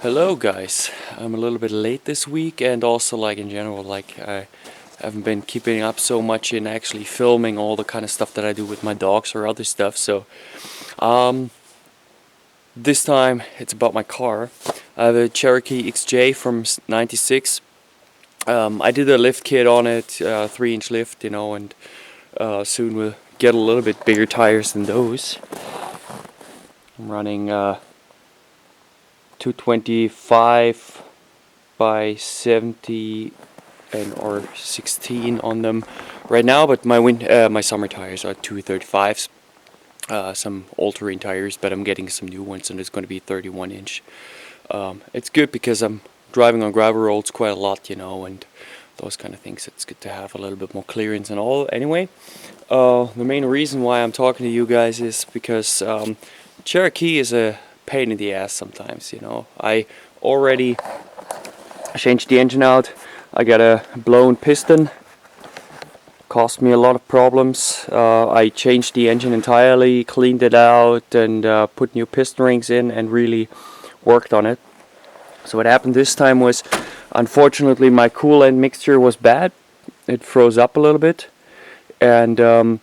Hello guys, I'm a little bit late this week, and also like in general, like I haven't been keeping up so much in actually filming all the kind of stuff that I do with my dogs or other stuff. So this time it's about my car. I have a Cherokee XJ from '96. I did a lift kit on it, 3-inch lift, and soon we'll get a little bit bigger tires than those. I'm running 225 by 70 or 16 on them right now, but my summer tires are 235s. Some all-terrain tires, but I'm getting some new ones, and it's going to be 31-inch. It's good because I'm driving on gravel roads quite a lot, and those kind of things. It's good to have a little bit more clearance and all. Anyway, the main reason why I'm talking to you guys is because Cherokee is a pain in the ass sometimes. I already changed the engine out. I got a blown piston. Cost me a lot of problems. I changed the engine entirely, cleaned it out, and put new piston rings in, and really worked on it. So what happened this time was, unfortunately, my coolant mixture was bad. It froze up a little bit, and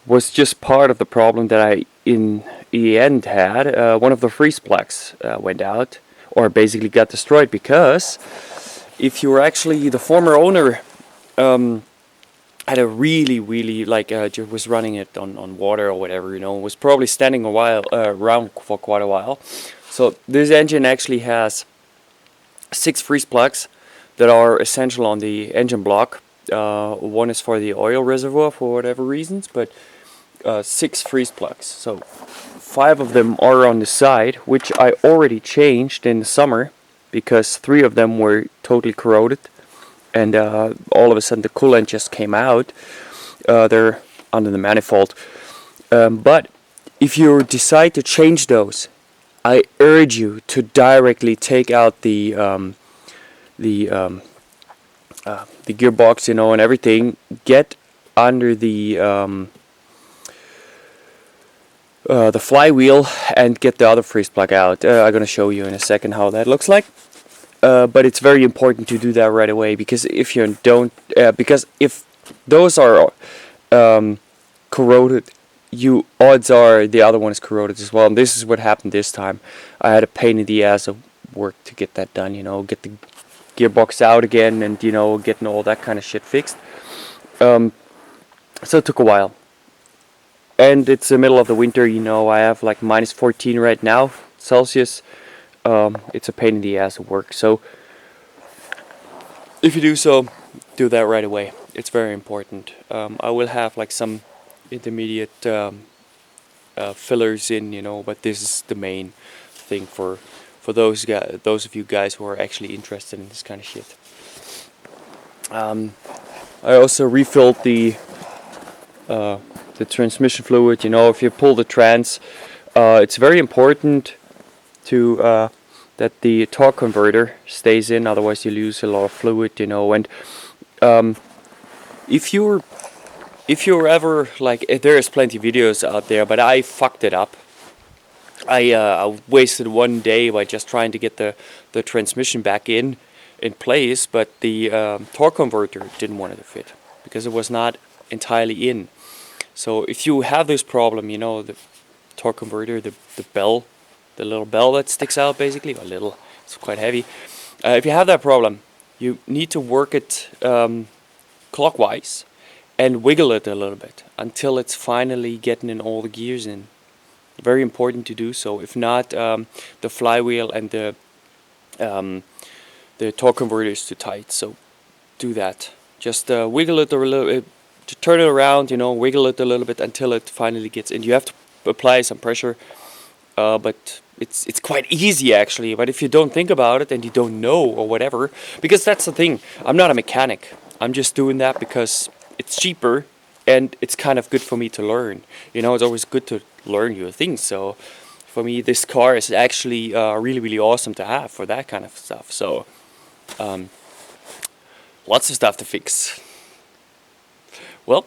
was just part of the problem that I in the end had. One of the freeze plugs went out, or basically got destroyed, because if you were actually the former owner had a really was running it on water or whatever, was probably standing a while around for quite a while. So this engine actually has 6 freeze plugs that are essential on the engine block. One is for the oil reservoir for whatever reasons, but 6 freeze plugs. So 5 of them are on the side, which I already changed in the summer because 3 of them were totally corroded, and all of a sudden the coolant just came out. They're under the manifold. But if you decide to change those, I urge you to directly take out the gearbox, and everything. Get under the flywheel and get the other freeze plug out. I'm gonna show you in a second how that looks like. But it's very important to do that right away, because if you don't, because if those are corroded, odds are the other one is corroded as well. And this is what happened this time. I had a pain in the ass of work to get that done. Get the gearbox out again, and getting all that kind of shit fixed. So it took a while. And it's the middle of the winter. I have like -14 right now Celsius. It's a pain in the ass of work. So if you do that right away. It's very important. I will have like some intermediate fillers in, but this is the main thing for those of you guys who are actually interested in this kind of shit. I also refilled the transmission fluid. If you pull the trans, it's very important to that the torque converter stays in, otherwise you lose a lot of fluid, and if you're ever like, there's plenty of videos out there, but I fucked it up. I wasted one day by just trying to get the transmission back in place, but the torque converter didn't want it to fit because it was not entirely in. So if you have this problem, the torque converter, the bell, the little bell that sticks out, basically, or little, it's quite heavy. If you have that problem, you need to work it clockwise and wiggle it a little bit until it's finally getting in all the gears in. Very important to do so. If not, the flywheel and the torque converter is too tight. So do that. Just wiggle it a little bit, turn it around, wiggle it a little bit until it finally gets in. You have to apply some pressure, but it's quite easy actually. But if you don't think about it and you don't know or whatever, because that's the thing, I'm not a mechanic. I'm just doing that because it's cheaper and it's kind of good for me to learn. It's always good to learn new things. So for me, this car is actually really, really awesome to have for that kind of stuff. So lots of stuff to fix. Well,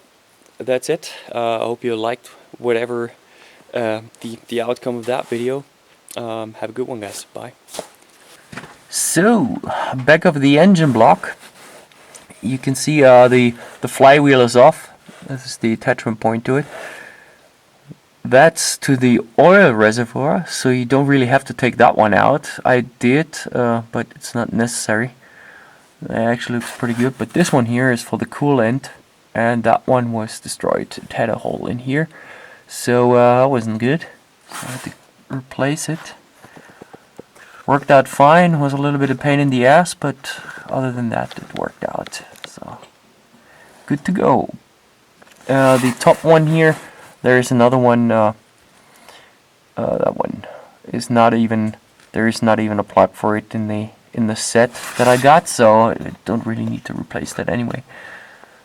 that's it. I hope you liked whatever the outcome of that video. Have a good one, guys. Bye. So, back of the engine block, you can see the flywheel is off. This is the attachment point to it. That's to the oil reservoir, so you don't really have to take that one out. I did, but it's not necessary. It actually looks pretty good, but this one here is for the coolant, and that one was destroyed. It had a hole in here, so that wasn't good. So I had to replace it. Worked out fine, was a little bit of pain in the ass, but other than that it worked out. So, good to go. The top one here, there is another one, that one is not even, there is not even a plug for it in the set that I got, so I don't really need to replace that anyway.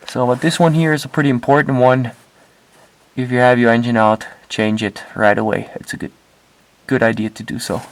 So, but this one here is a pretty important one. If you have your engine out, change it right away. It's a good idea to do so.